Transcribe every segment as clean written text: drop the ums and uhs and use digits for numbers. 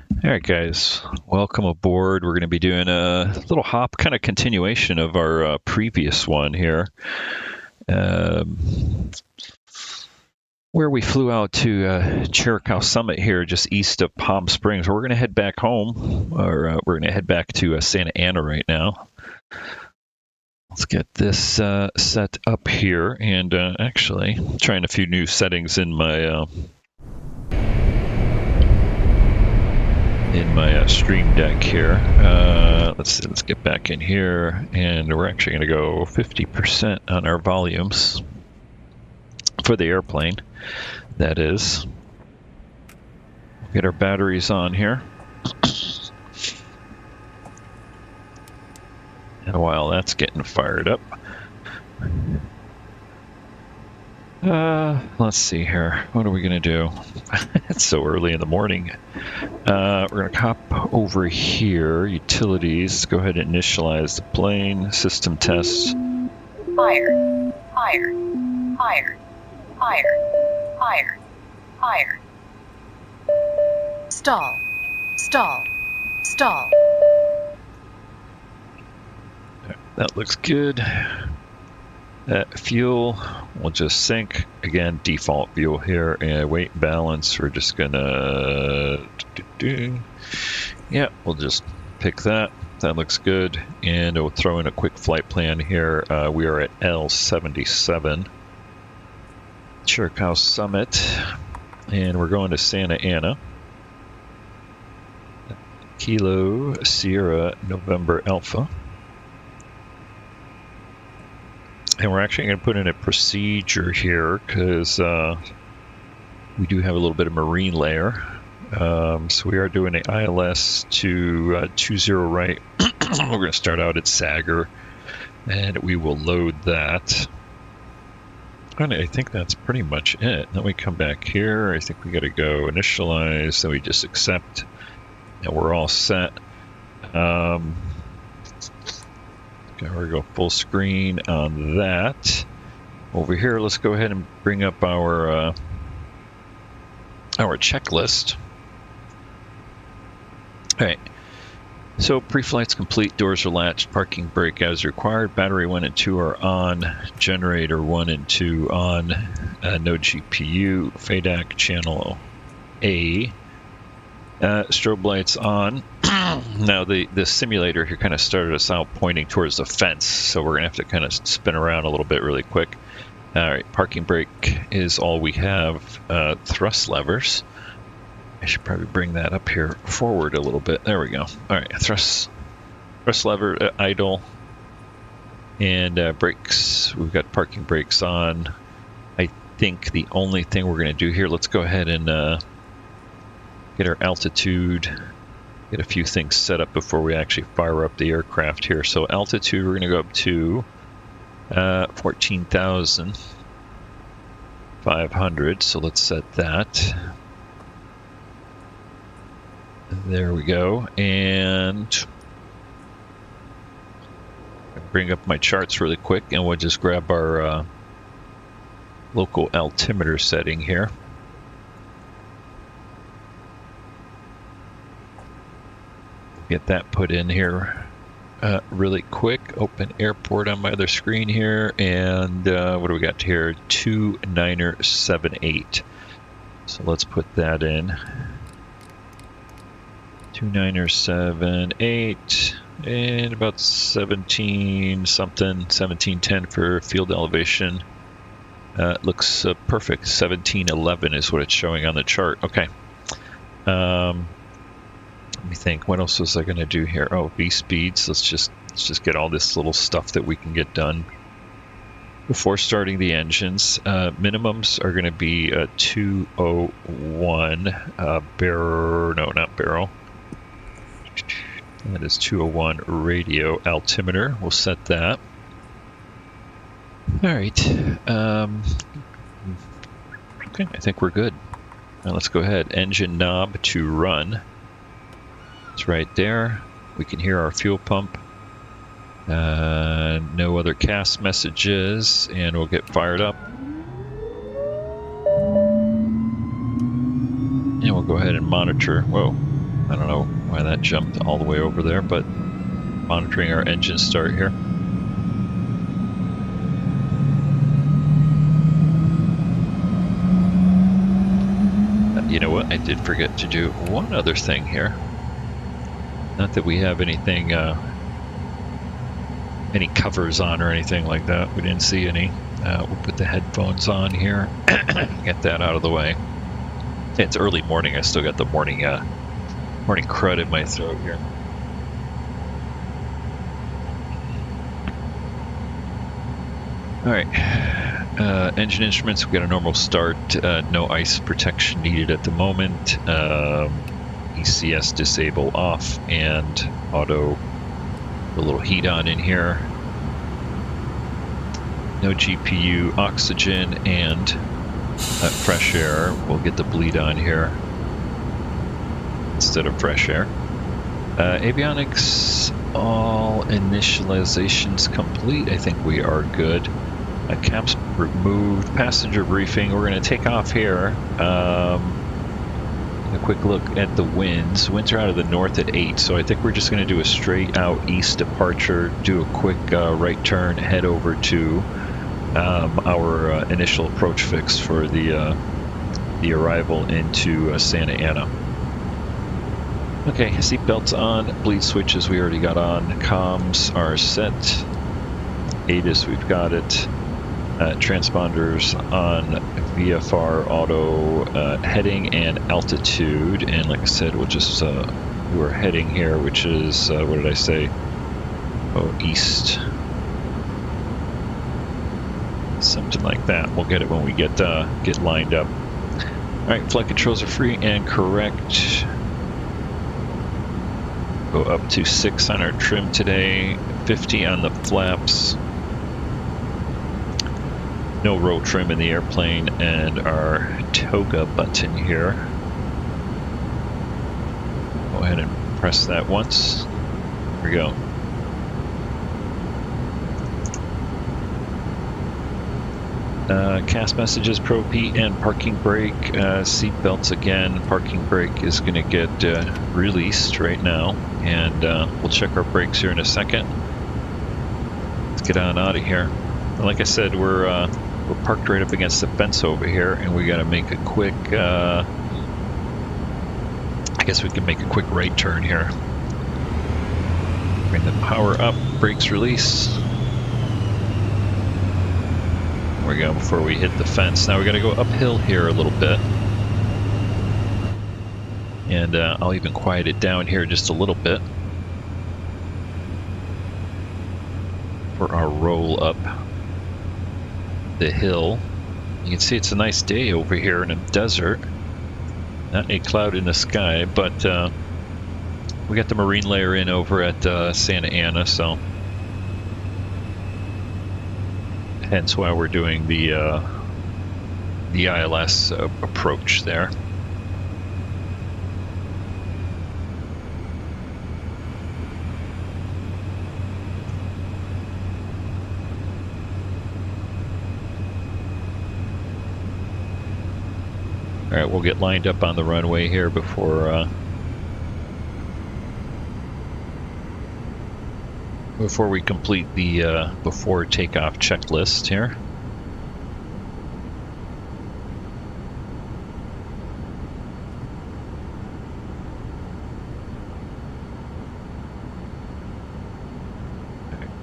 All right, guys, welcome aboard. We're going to be doing a little hop kind of continuation of our previous one here, where we flew out to Chiriaco Summit here, just east of Palm Springs. We're going to head back home, or we're going to head back to Santa Ana right now. Let's get this set up here, and actually trying a few new settings in my Stream Deck here. Let's get back in here, and we're actually going to go 50% on our volumes for the airplane. That is. We'll get our batteries on here. And while that's getting fired up, let's see here. What are we going to do? It's so early in the morning. We're going to hop over here. Utilities. Go ahead and initialize the plane. System tests. Higher, higher, higher, higher, higher, higher. Stall, stall, stall. That looks good. Fuel, we'll just sync. Again, default fuel here. And weight and balance, we're just gonna... Yeah, we'll just pick that. That looks good. And we'll throw in a quick flight plan here. We are at L77. Chiriaco Summit. And we're going to Santa Ana. Kilo Sierra November Alpha. And we're actually going to put in a procedure here because we do have a little bit of marine layer. So we are doing an ILS to 20 right. We're going to start out at Sagar, and we will load that. And I think that's pretty much it. Then we come back here. I think we got to go initialize. Then we just accept, and we're all set. Okay, we're going to go full screen on that. Over here, let's go ahead and bring up our checklist. All right. So pre-flight's complete. Doors are latched. Parking brake as required. Battery 1 and 2 are on. Generator 1 and 2 on. No GPU. FADAC channel A. Strobe lights on. Now the simulator here kind of started us out pointing towards the fence, so we're gonna have to kind of spin around a little bit really quick. All right, parking brake is all we have. Thrust levers. I should probably bring that up here forward a little bit. There we go. All right, thrust lever, idle, and brakes. We've got parking brakes on. I think the only thing we're gonna do here, let's go ahead and get our altitude. Get a few things set up before we actually fire up the aircraft here. So altitude, we're going to go up to 14,500. So let's set that. There we go. And bring up my charts really quick, and we'll just grab our local altimeter setting here. Get that put in here really quick. Open airport on my other screen here, and what do we got here? 2978. So let's put that in. 2978, and about 17 something, 1710 for field elevation. Looks perfect. 1711 is what it's showing on the chart. Okay. Let me think. What else was I going to do here? Oh, V speeds. Let's just get all this little stuff that we can get done before starting the engines. Minimums are going to be 201 barrel. No, not barrel. That is 201 radio altimeter. We'll set that. All right. Okay, I think we're good. Now let's go ahead. Engine knob to run. It's right there. We can hear our fuel pump. No other CAS messages, and we'll get fired up. And we'll go ahead and monitor. Whoa, I don't know why that jumped all the way over there, but monitoring our engine start here. You know what? I did forget to do one other thing here. Not that we have anything, any covers on or anything like that. We didn't see any. We'll put the headphones on here. Get that out of the way. It's early morning. I still got the morning crud in my throat here. All right. Engine instruments. We got a normal start. No ice protection needed at the moment. ECS disable off and auto. A little heat on in here. No GPU, oxygen, and fresh air. We'll get the bleed on here instead of fresh air. Avionics, all initializations complete. I think we are good. Caps removed. Passenger briefing. We're going to take off here. A quick look at the winds. Winds are out of the north at 8, so I think we're just going to do a straight out east departure, do a quick right turn, head over to our initial approach fix for the arrival into Santa Ana. Okay, seatbelts on, bleed switches we already got on, comms are set, AIRBUS we've got it. Transponders on VFR auto heading and altitude, and like I said, we'll just we're heading here, which is what did I say? Oh, east, something like that. We'll get it when we get lined up. All right, flight controls are free and correct. Go up to 6 on our trim today, 50 on the flaps. No roll trim in the airplane, and our toga button here. Go ahead and press that once. Here we go. Cast messages, Pro P and parking brake. Seat belts again. Parking brake is going to get released right now, and we'll check our brakes here in a second. Let's get on out of here. Like I said, we're parked right up against the fence over here, and we got to make a quick, I guess we can make a quick right turn here. Bring the power up, brakes release. There we go, before we hit the fence. Now we got to go uphill here a little bit. And I'll even quiet it down here just a little bit for our roll up the hill. You can see it's a nice day over here in a desert. Not a cloud in the sky, but we got the marine layer in over at Santa Ana, so hence why we're doing the ILS approach there. All right, we'll get lined up on the runway here before we complete the before takeoff checklist here.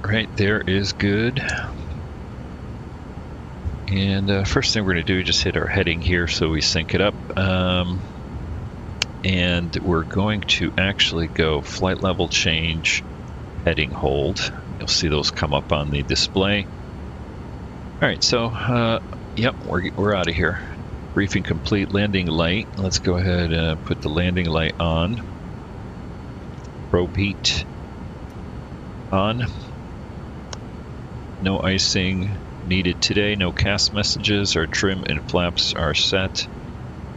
Right there is good. And first thing we're going to do is just hit our heading here so we sync it up. And we're going to actually go flight level change, heading hold. You'll see those come up on the display. All right, so yep, we're out of here. Briefing complete, landing light. Let's go ahead and put the landing light on. Probe heat on. No icing needed today. No cast messages. Our trim and flaps are set.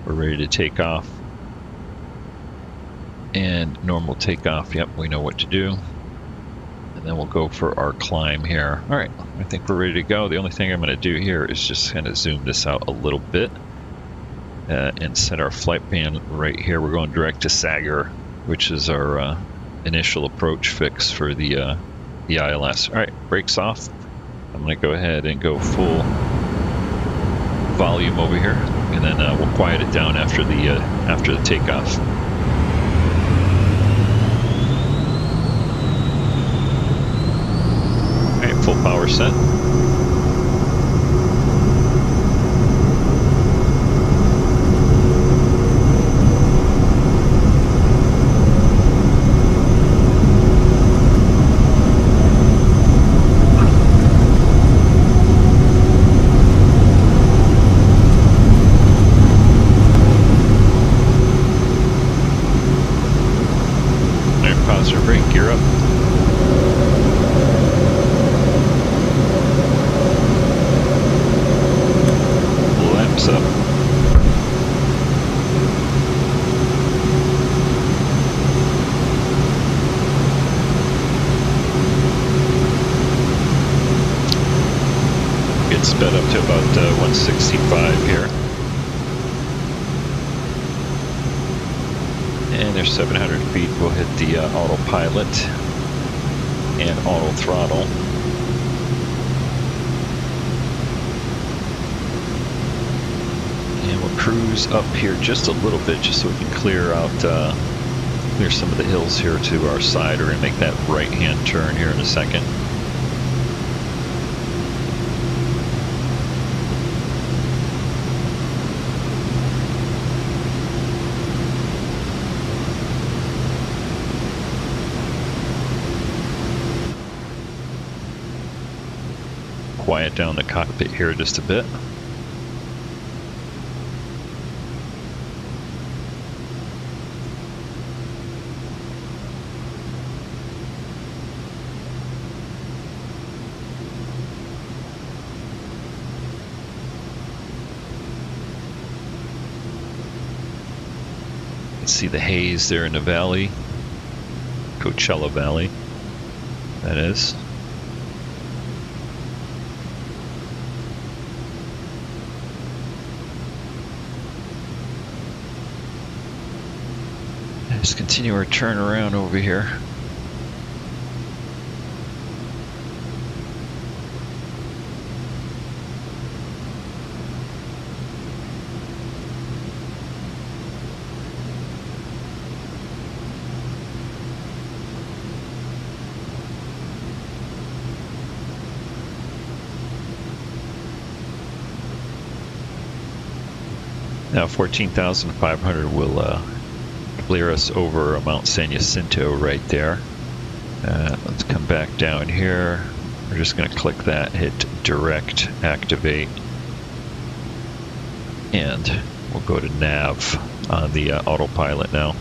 We're ready to take off. And normal takeoff. Yep, we know what to do. And then we'll go for our climb here. All right, I think we're ready to go. The only thing I'm going to do here is just kind of zoom this out a little bit and set our flight plan right here. We're going direct to Sagar which is our initial approach fix for the ILS. All right, brakes off. I'm going to go ahead and go full volume over here, and then we'll quiet it down after the takeoff. All right, full power set. Pause or brake, gear up. Lamps up. Get sped up to about 165 here. And there's 700 feet. We'll hit the autopilot and auto throttle. And we'll cruise up here just a little bit, just so we can clear out, clear some of the hills here to our side. We're going to make that right-hand turn here in a second. Quiet down the cockpit here just a bit. You can see the haze there in the valley, Coachella Valley, that is. Let's continue our turnaround over here. Now 14,500 will clear us over Mount San Jacinto right there. Let's come back down here. We're just going to click that, hit direct, activate, and we'll go to nav on the autopilot now.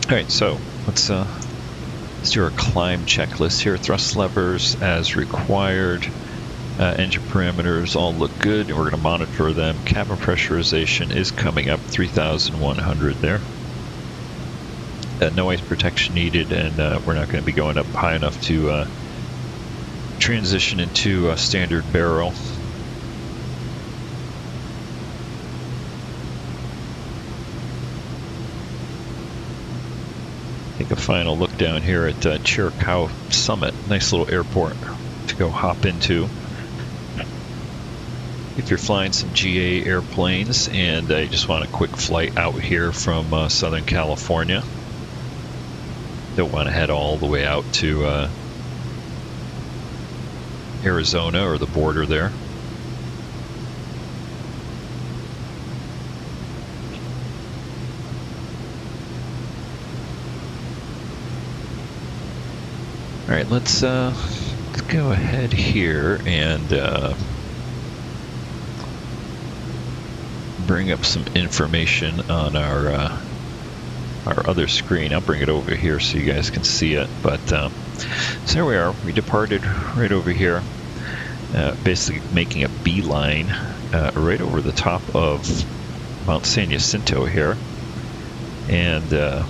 Alright, so let's do our climb checklist here. Thrust levers as required. Engine parameters all look good, and we're going to monitor them. Cabin pressurization is coming up, 3,100 there. No ice protection needed, and we're not going to be going up high enough to transition into a standard barrel. Take a final look down here at Chiriaco Summit. Nice little airport to go hop into. If you're flying some GA airplanes and you just want a quick flight out here from Southern California, don't want to head all the way out to Arizona or the border there. All right, let's go ahead here and bring up some information on our other screen. I'll bring it over here so you guys can see it. But so there we are. We departed right over here, basically making a beeline right over the top of Mount San Jacinto here, and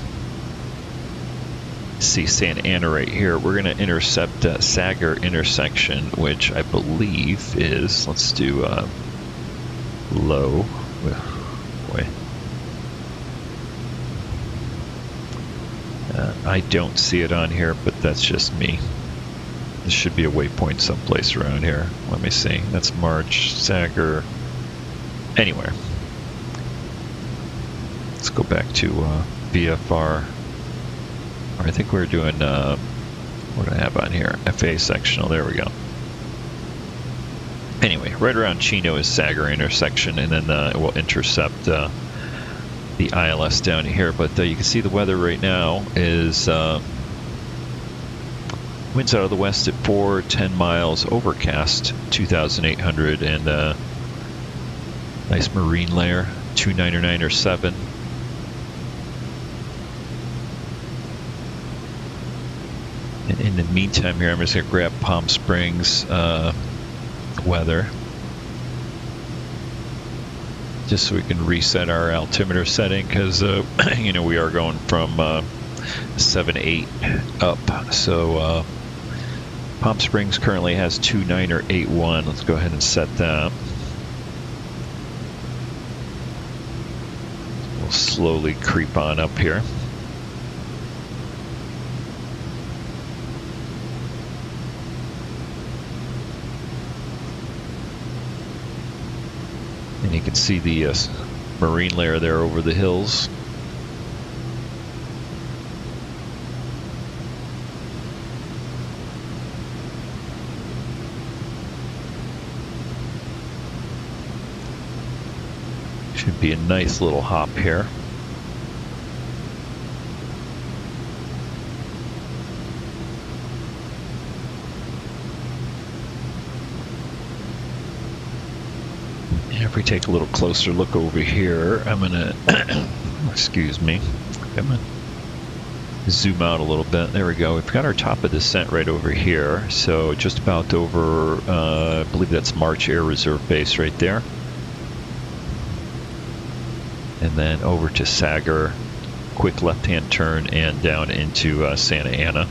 see Santa Ana right here. We're going to intercept Sagar intersection, which I believe is, let's do low. Boy. I don't see it on here, but that's just me. This should be a waypoint someplace around here. Let me see. That's March, Sagar. Anywhere. Let's go back to VFR. Or I think we're doing, what do I have on here? FA sectional. There we go. Anyway, right around Chino is Sagar intersection, and then we'll intercept the ILS down here. But you can see the weather right now is winds out of the west at 10 miles, overcast 2,800, and nice marine layer 29 or 9 or 7. And in the meantime here, I'm just going to grab Palm Springs weather, just so we can reset our altimeter setting, because you know, we are going from 7.8 up. So Palm Springs currently has 2.9 or 8.1. Let's go ahead and set that. We'll slowly creep on up here. And you can see the marine layer there over the hills. Should be a nice little hop here. If we take a little closer look over here, I'm gonna excuse me, I'm gonna zoom out a little bit. There we go. We've got our top of descent right over here, so just about over I believe that's March Air Reserve Base right there, and then over to Sagar, quick left hand turn and down into Santa Ana.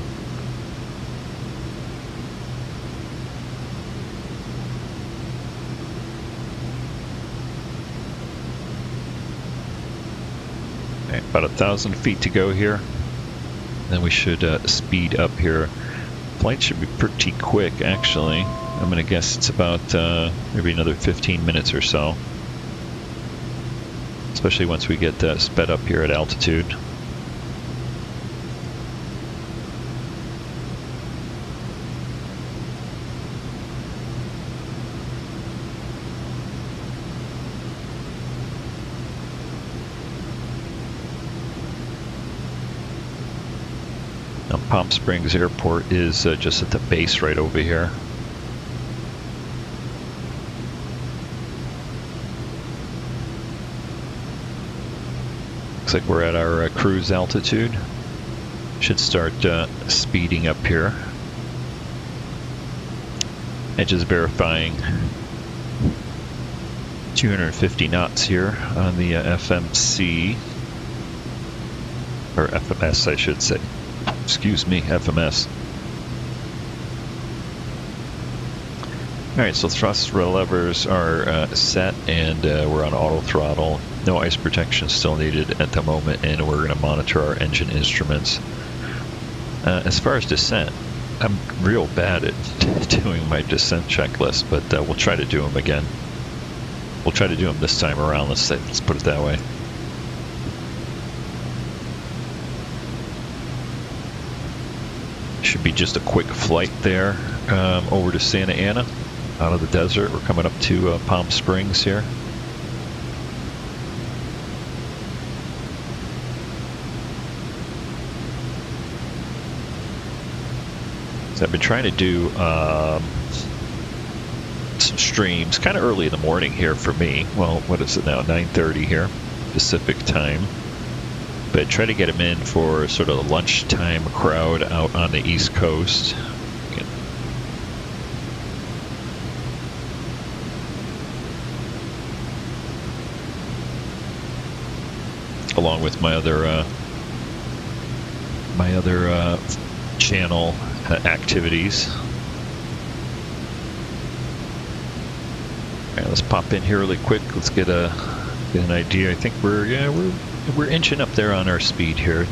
About 1,000 feet to go here. Then we should speed up here. Flight should be pretty quick, actually. I'm going to guess it's about maybe another 15 minutes or so. Especially once we get sped up here at altitude. Palm Springs Airport is just at the base right over here. Looks like we're at our cruise altitude. Should start speeding up here. Edge is verifying 250 knots here on the FMC, or FMS I should say. Excuse me, FMS. Alright, so thrust levers are set, and we're on auto throttle. No ice protection still needed at the moment, and we're going to monitor our engine instruments. As far as descent, I'm real bad at doing my descent checklist, but we'll try to do them again. We'll try to do them this time around, let's put it that way. Should be just a quick flight there over to Santa Ana out of the desert. We're coming up to Palm Springs here. So I've been trying to do some streams kind of early in the morning here for me. Well, what is it now? 9:30 here, Pacific time. But try to get them in for sort of the lunchtime crowd out on the East Coast. Along with my other channel activities. All right, let's pop in here really quick. Let's get an idea. I think we're inching up there on our speed here.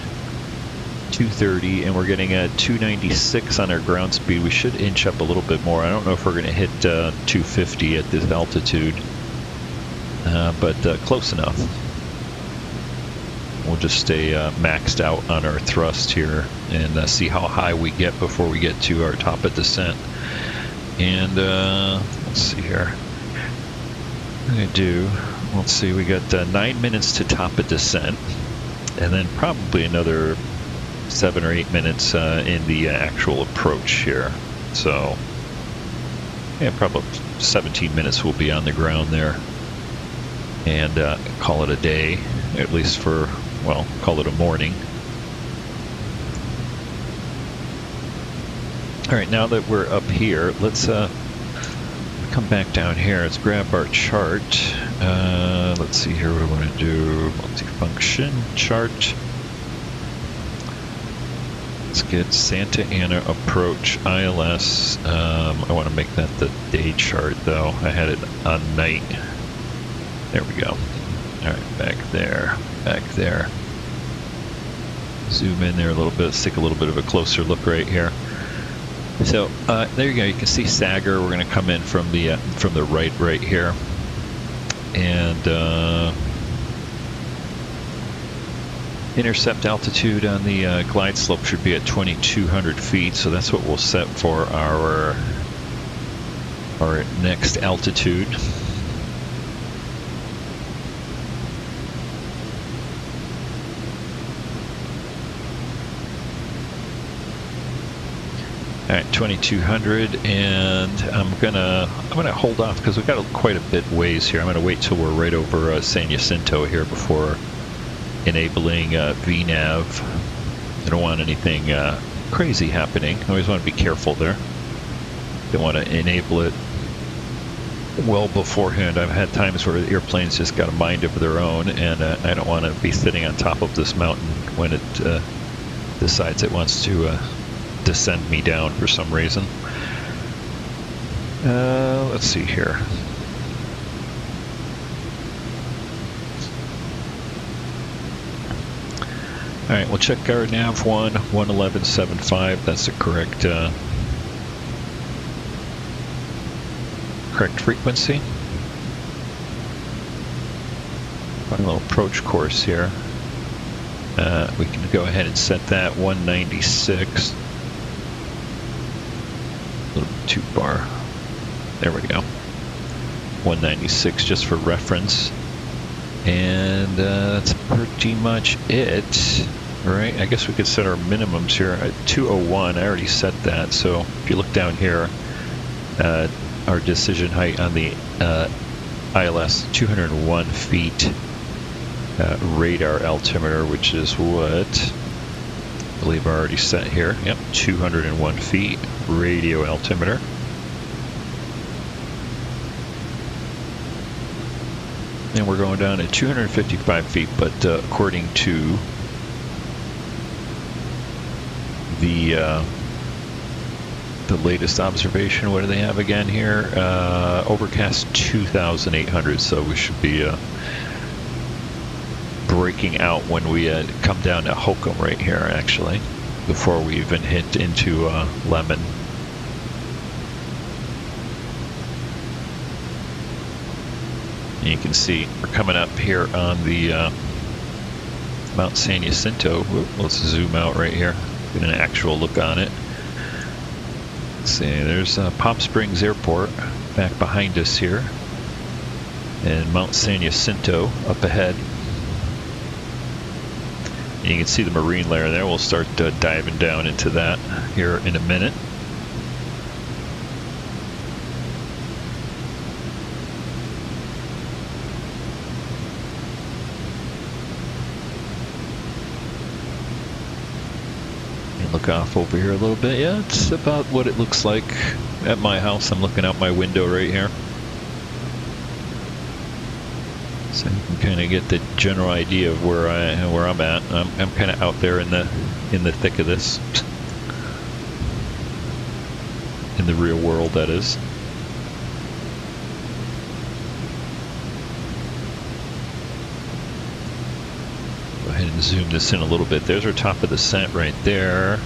230, and we're getting a 296 on our ground speed. We should inch up a little bit more. I don't know if we're going to hit 250 at this altitude, but close enough. We'll just stay maxed out on our thrust here and see how high we get before we get to our top of descent. And let's see here. I'm going to do, let's see, we got 9 minutes to top of descent, and then probably another 7 or 8 minutes in the actual approach here. So, yeah, probably 17 minutes we'll be on the ground there. And call it a day, at least for, well, call it a morning. All right, now that we're up here, let's come back down here. Let's grab our chart. Let's see here what I want to do. Multifunction chart. Let's get Santa Ana approach ILS. I want to make that the day chart though. I had it on night. There we go. All right, back there, back there. Zoom in there a little bit. Let's take a little bit of a closer look right here. So there you go. You can see Sagar. We're going to come in from the right here, and intercept altitude on the glide slope should be at 2,200 feet. So that's what we'll set for our next altitude. All right, 2,200, and I'm gonna hold off because we've got quite a bit ways here. I'm gonna wait till we're right over San Jacinto here before enabling VNAV. I don't want anything crazy happening. I always want to be careful there. Don't want to enable it well beforehand. I've had times where airplanes just got a mind of their own, and I don't want to be sitting on top of this mountain when it decides it wants to descend me down for some reason. Let's see here. All right, we'll check our nav 11175. That's the correct frequency. Final approach course here. We can go ahead and set that 196. A little bit too far. There we go. 196 just for reference. And that's pretty much it. Right? I guess we could set our minimums here at 201. I already set that. So if you look down here, our decision height on the ILS 201 feet. Radar altimeter, which is what I believe I already set here. Yep, 201 feet. Radio altimeter. And we're going down at 255 feet, but according to the latest observation, what do they have again here? Overcast 2,800, so we should be breaking out when we come down to Hokum right here, actually, before we even hit into Lemon. And you can see we're coming up here on the Mount San Jacinto. Let's zoom out right here, get an actual look on it. Let's see, there's Palm Springs Airport back behind us here, and Mount San Jacinto up ahead. And you can see the marine layer there. We'll start diving down into that here in a minute. And look off over here a little bit. Yeah, it's about what it looks like at my house. I'm looking out my window right here. So you can kind of get the general idea of where I'm at. I'm kind of out there in the thick of this, in the real world, that is. Go ahead and zoom this in a little bit. There's our top of the descent right there.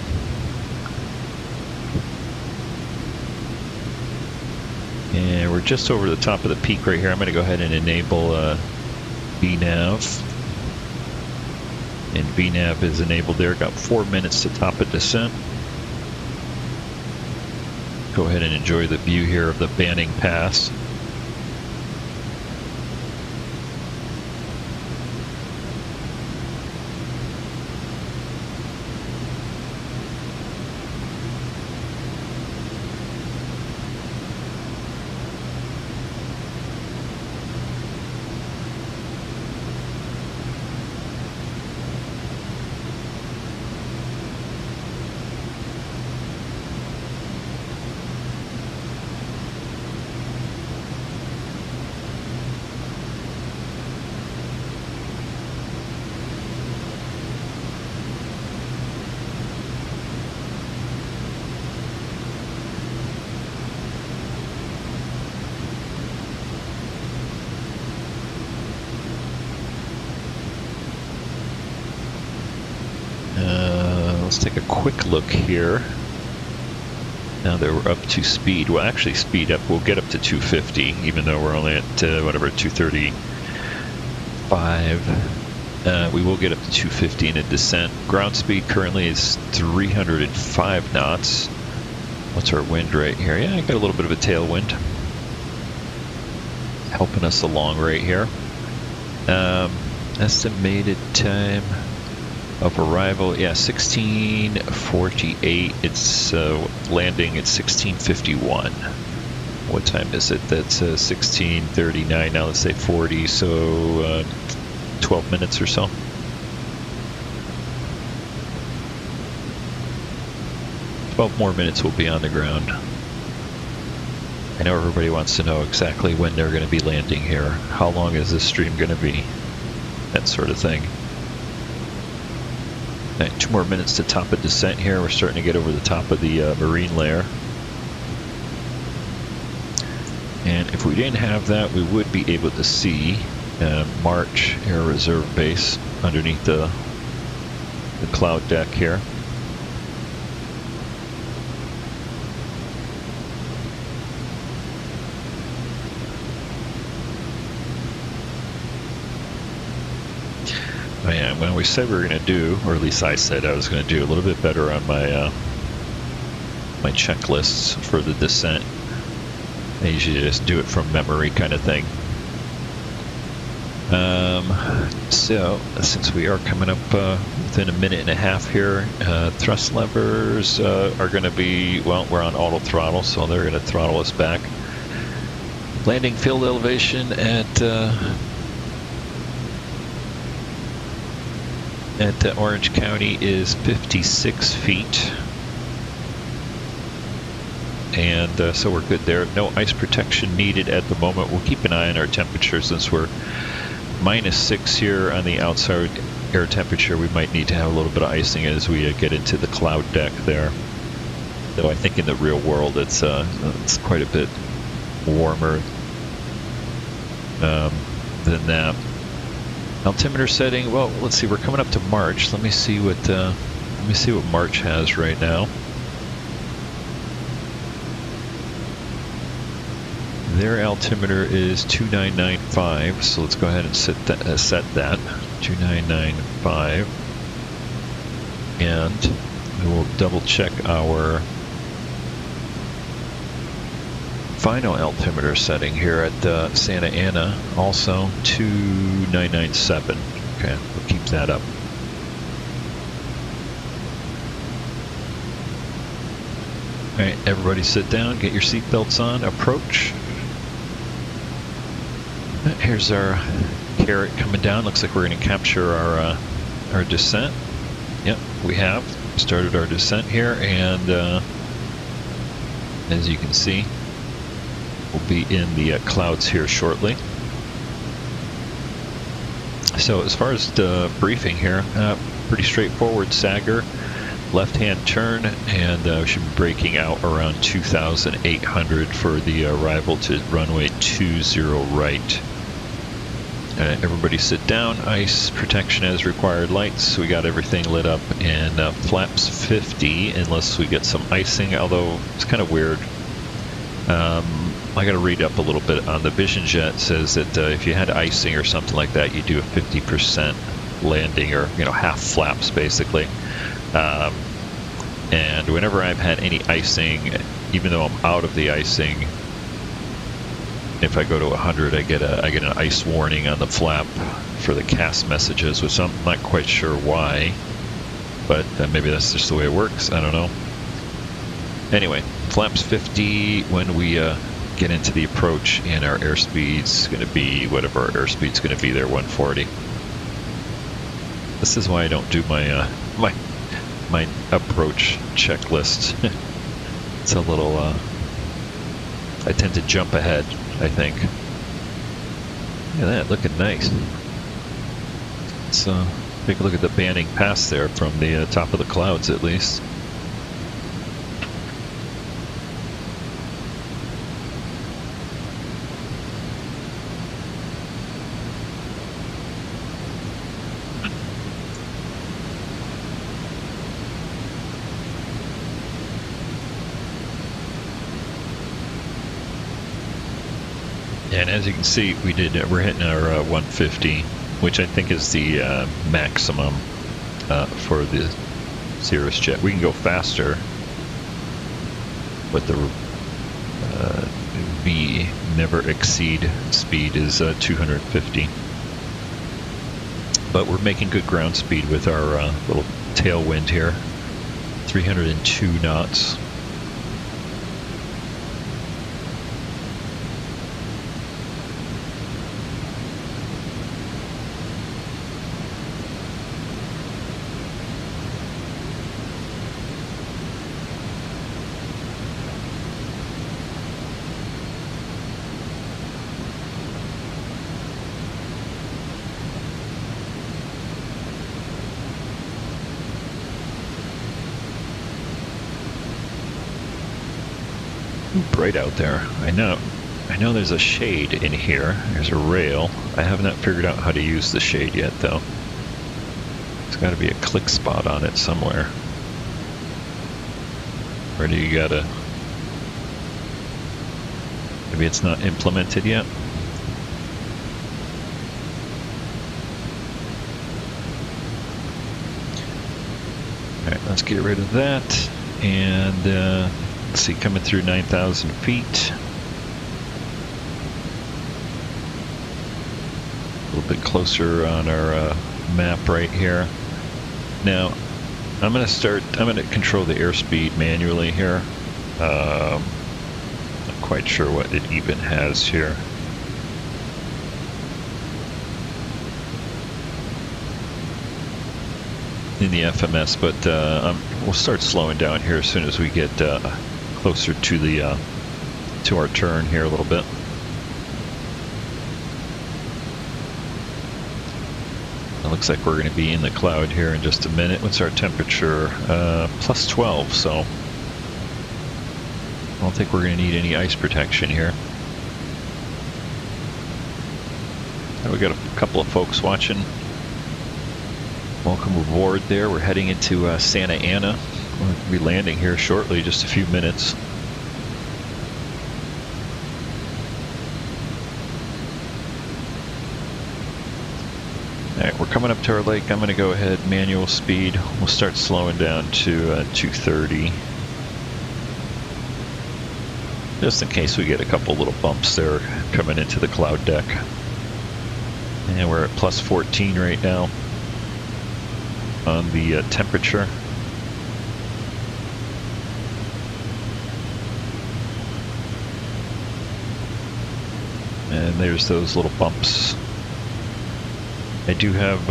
And we're just over the top of the peak right here. I'm going to go ahead and enable VNAV. And VNAV is enabled there. Got 4 minutes to top of descent. Go ahead and enjoy the view here of the Banning Pass. Let's take a quick look here. Now that we're up to speed, well, actually speed up, we'll get up to 250, even though we're only at, whatever, 235. We will get up to 250 in a descent. Ground speed currently is 305 knots. What's our wind right here? Yeah, I got a little bit of a tailwind helping us along right here. Estimated time of arrival, yeah, 16:48. It's landing at 16:51. What time is it? That's 16:39. Now let's say 40, so 12 minutes or so. About more minutes we'll be on the ground. I know everybody wants to know exactly when they're going to be landing here. How long is this stream going to be? That sort of thing. Right, 2 more minutes to top of descent here. We're starting to get over the top of the marine layer. And if we didn't have that, we would be able to see March Air Reserve Base underneath the cloud deck here. Oh yeah, when we said we were going to do, or at least I said I was going to do a little bit better on my my checklists for the descent. I usually just do it from memory kind of thing. So since we are coming up within a minute and a half here, thrust levers are going to be, well, we're on auto throttle, so they're going to throttle us back. Landing field elevation at Orange County is 56 feet. And so we're good there. No ice protection needed at the moment. We'll keep an eye on our temperature since we're -6 here on the outside air temperature. We might need to have a little bit of icing as we get into the cloud deck there. Though I think in the real world it's quite a bit warmer than that. Altimeter setting. Well, let's see. We're coming up to March. Let me see what March has right now. Their altimeter is 2995, so let's go ahead and set that 2995, and we will double check our final altimeter setting here at Santa Ana, also 2997. Okay, we'll keep that up. All right, everybody sit down, get your seatbelts on, approach. Here's our carrot coming down. Looks like we're going to capture our descent. Yep, we have started our descent here, and as you can see, we'll be in the clouds here shortly. So as far as the briefing here, pretty straightforward. Sagger, left-hand turn, and we should be braking out around 2,800 for the arrival to runway 20 right. Everybody sit down. Ice protection as required lights. We got everything lit up, and flaps 50 unless we get some icing, although it's kind of weird. I got to read up a little bit on the Vision Jet. It says that if you had icing or something like that, you do a 50% landing, or half flaps basically. And whenever I've had any icing, even though I'm out of the icing, if I go to 100, I get an ice warning on the flap for the CAS messages, which I'm not quite sure why, but maybe that's just the way it works. I don't know. Anyway, flaps 50 when we get into the approach, and our airspeed's going to be whatever our airspeed's going to be there, 140. This is why I don't do my my approach checklist. It's a little I tend to jump ahead, I think. Look at that, looking nice. Let's take a look at the Banning Pass there from the top of the clouds, at least. And as you can see, we're hitting our 150, which I think is the maximum for the Cirrus jet. We can go faster, but the V never exceed speed is 250. But we're making good ground speed with our little tailwind here, 302 knots. Bright out there. I know there's a shade in here. There's a rail. I have not figured out how to use the shade yet, though. There's got to be a click spot on it somewhere. Or do you gotta... Maybe it's not implemented yet? Alright, let's get rid of that. And, let's see, coming through 9,000 feet. A little bit closer on our map right here. Now, I'm going to control the airspeed manually here. Not quite sure what it even has here. In the FMS, but we'll start slowing down here as soon as we get closer to the to our turn here a little bit. It looks like we're going to be in the cloud here in just a minute. What's our temperature? Plus 12, so I don't think we're going to need any ice protection here. And we got a couple of folks watching. Welcome aboard there. We're heading into Santa Ana. We'll be landing here shortly, just a few minutes. Alright, we're coming up to our lake. I'm going to go ahead, manual speed. We'll start slowing down to 230. Just in case we get a couple little bumps there coming into the cloud deck. And we're at plus 14 right now on the temperature. And there's those little bumps. I do have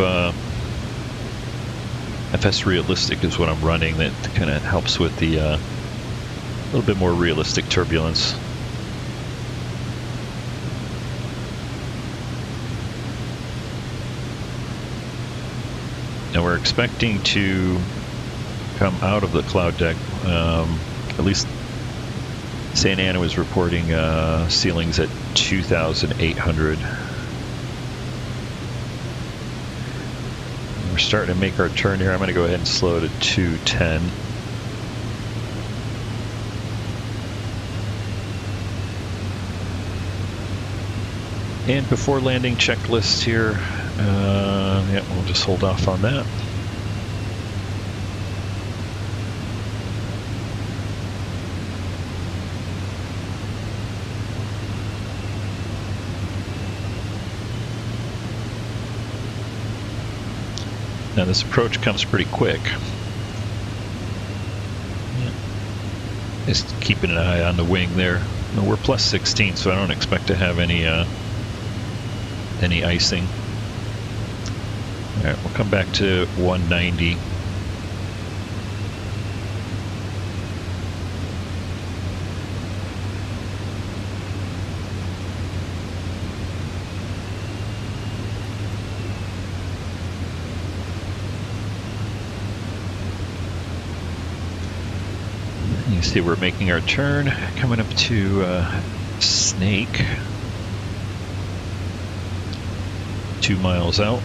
FS Realistic is what I'm running. That kind of helps with the little bit more realistic turbulence. Now we're expecting to come out of the cloud deck. At least Santa Ana was reporting ceilings at 2,800. We're starting to make our turn here. I'm going to go ahead and slow to 210. And before landing, checklist here. Yeah, we'll just hold off on that. Now this approach comes pretty quick. Yeah. Just keeping an eye on the wing there. We're plus 16, so I don't expect to have any icing. All right, we'll come back to 190. You see we're making our turn, coming up to Snake. 2 miles out.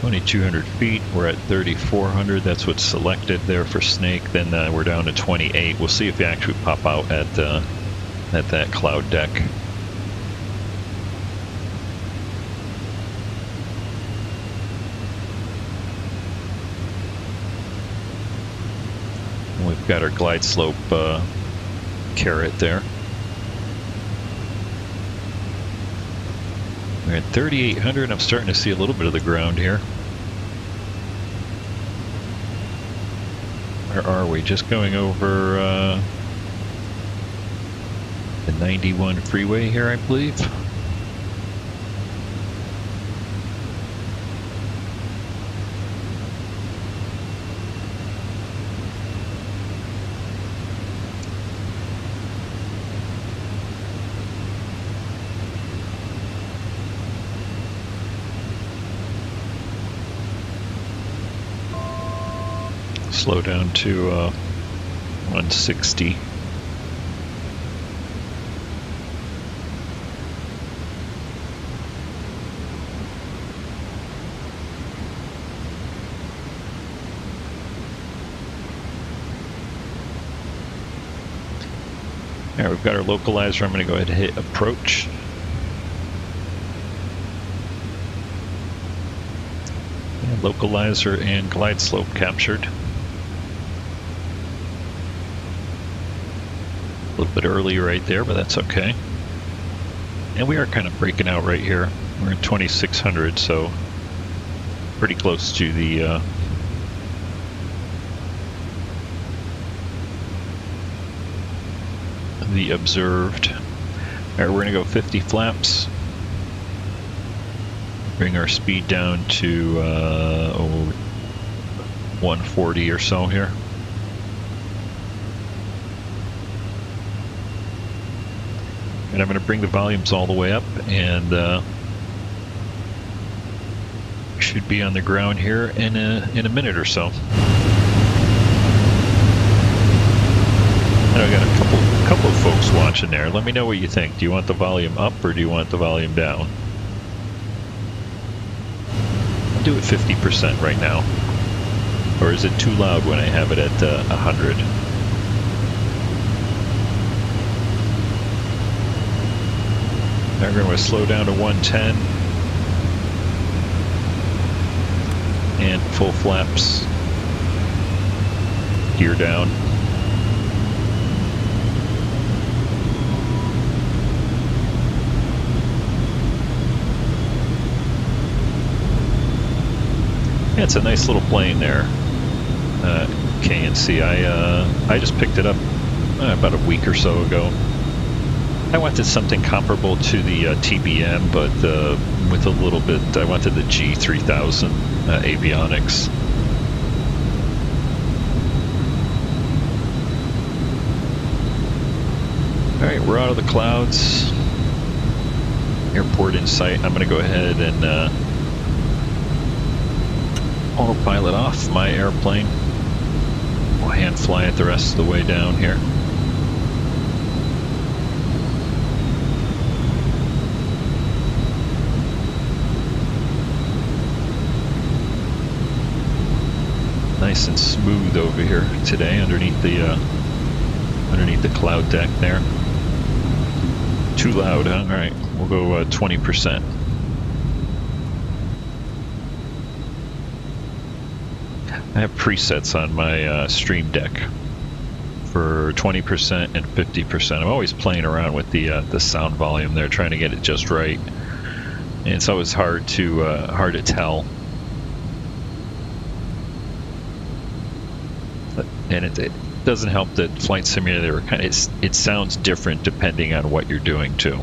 2,200 feet. We're at 3,400. That's what's selected there for Snake. Then we're down to 28. We'll see if we actually pop out at that cloud deck. We've got our glide slope carrot there. We're at 3,800. I'm starting to see a little bit of the ground here. Where are we? Just going over the 91 freeway here, I believe. Slow down to 160. All right, we've got our localizer. I'm going to go ahead and hit approach. And localizer and glide slope captured. A little bit early right there, but that's okay. And we are kind of breaking out right here. We're at 2,600, so pretty close to the observed. All right, we're gonna go 50 flaps. Bring our speed down to 140 or so here. And I'm going to bring the volumes all the way up, and should be on the ground here in a minute or so. And I got a couple of folks watching there. Let me know what you think. Do you want the volume up or do you want the volume down? I'll do it 50% right now. Or is it too loud when I have it at 100? Now we're going to slow down to 110. And full flaps. Gear down. Yeah, it's a nice little plane there. KNC. I just picked it up about a week or so ago. I wanted something comparable to the TBM, but with a little bit, I wanted the G3000 avionics. All right, we're out of the clouds. Airport in sight. I'm going to go ahead and autopilot off my airplane. We'll hand fly it the rest of the way down here. nice and smooth over here today underneath the cloud deck there. Too loud, huh? All right, we'll go 20%. I have presets on my Stream Deck for 20% and 50%. I'm always playing around with the sound volume there, trying to get it just right. And it's always hard to tell. And it doesn't help that Flight Simulator it sounds different depending on what you're doing too.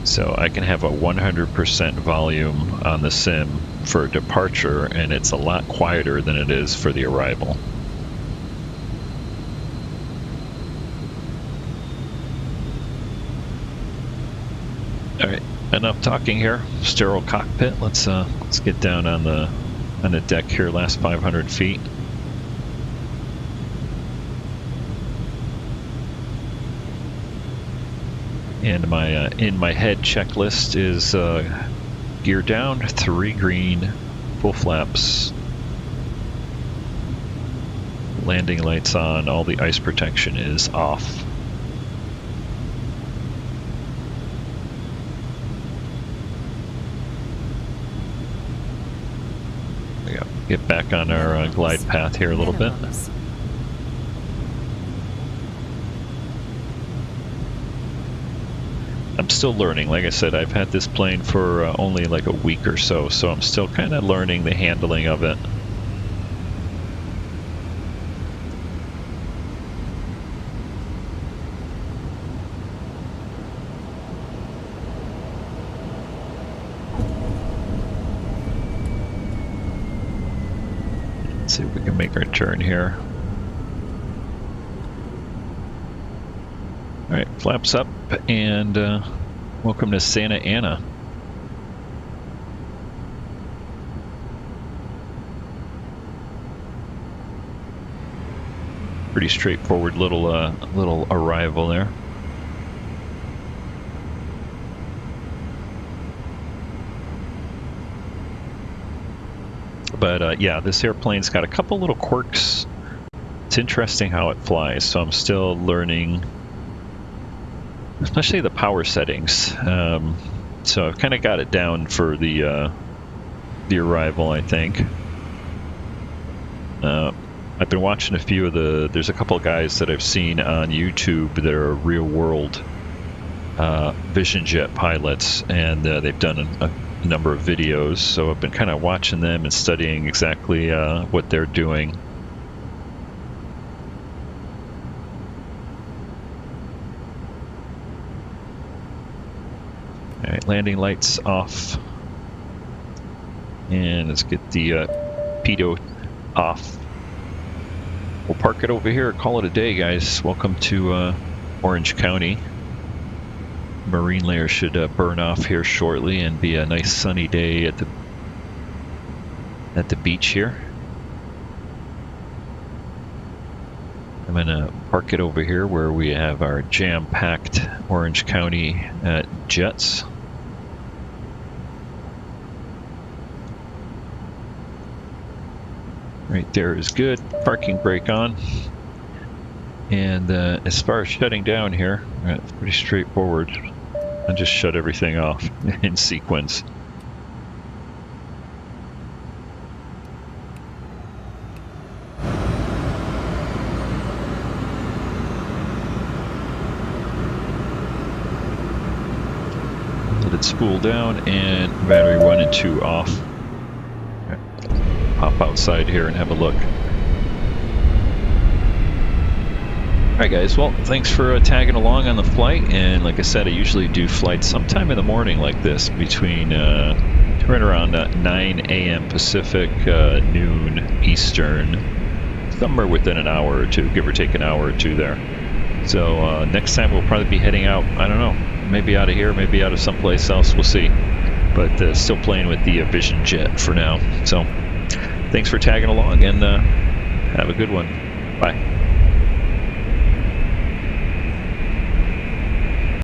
So I can have a 100% volume on the sim for departure, and it's a lot quieter than it is for the arrival. All right, enough talking here. Sterile cockpit. Let's get down on the deck here. Last 500 feet. And my in my head checklist is gear down, 3 green, full flaps, landing lights on, all the ice protection is off. We go. Get back on our glide path here a little bit. I'm still learning. Like I said, I've had this plane for only like a week or so, so I'm still kind of learning the handling of it. Let's see if we can make our turn here. All right, flaps up, and welcome to Santa Ana. Pretty straightforward little arrival there. But yeah, this airplane's got a couple little quirks. It's interesting how it flies, so I'm still learning, especially the power settings. So I've kind of got it down for the arrival, I think. I've been watching a few of there's a couple of guys that I've seen on YouTube that are real world Vision Jet pilots, and they've done a number of videos, so I've been kind of watching them and studying exactly what they're doing. All right, landing lights off, and let's get the pitot off. We'll park it over here, call it a day, guys. Welcome to Orange County. Marine layer should burn off here shortly and be a nice sunny day at the beach here. I'm gonna park it over here where we have our jam-packed Orange County jets. Right there is good. Parking brake on. And as far as shutting down here, it's pretty straightforward. I just shut everything off in sequence. Let it spool down, and battery 1 and 2 off. Hop outside here and have a look. Alright guys, well, thanks for tagging along on the flight, and like I said, I usually do flights sometime in the morning like this, between right around 9 a.m. Pacific, noon Eastern, somewhere within an hour or two, give or take an hour or two there. So next time we'll probably be heading out, I don't know, maybe out of here, maybe out of someplace else, we'll see. But still playing with the Vision Jet for now. So thanks for tagging along, and have a good one. Bye.